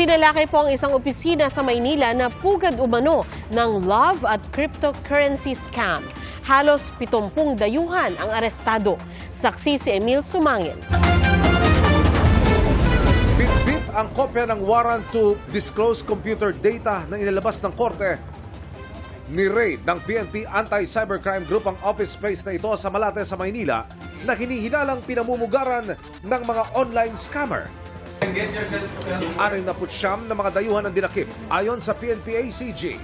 Sinalakay po ang isang opisina sa Maynila na pugad umano ng love at cryptocurrency scam. Halos 70 dayuhan ang arestado. Saksi si Emil Sumangil. Bitbit ang kopya ng warrant to disclose computer data na inilabas ng korte. Ni-raid ng PNP Anti-Cybercrime Group ang office space na ito sa Malate sa Maynila na hinihinalang pinamumugaran ng mga online scammer. 69 na mga dayuhan ang dinakip ayon sa PNP-ACG.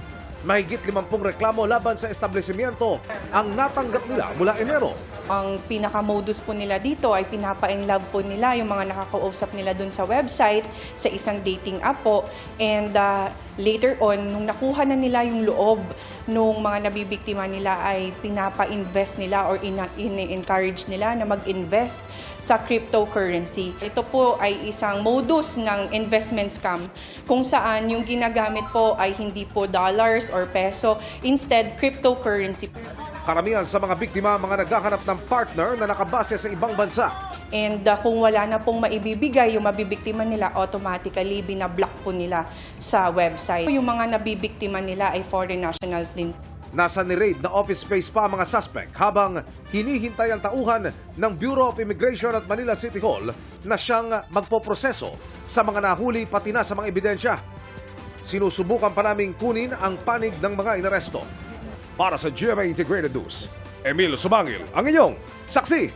Mahigit 50 reklamo laban sa establishmento ang natanggap nila mula Enero. Ang pinaka-modus po nila dito ay pinapa-inlove po nila yung mga nakakausap nila dun sa website, sa isang dating app po. And later on, nung nakuha na nila yung loob nung mga nabibiktima nila ay pinapa-invest nila or in-encourage nila na mag-invest sa cryptocurrency. Ito po ay isang modus ng investment scam kung saan yung ginagamit po ay hindi po dollars or peso, instead cryptocurrency. Karamihan sa mga biktima, mga naghahanap ng partner na nakabase sa ibang bansa. And kung wala na pong maibibigay yung mabibiktima nila, automatically binablock po nila sa website. Yung mga nabibiktima nila ay foreign nationals din. Nasa ni-raid na office space pa ang mga suspect habang hinihintay ang tauhan ng Bureau of Immigration at Manila City Hall na siyang magpoproseso sa mga nahuli pati na sa mga ebidensya. Sinusubukan pa naming kunin ang panig ng mga inaresto. Para sa GMA Integrated News, Emil Sumangil, ang inyong saksi.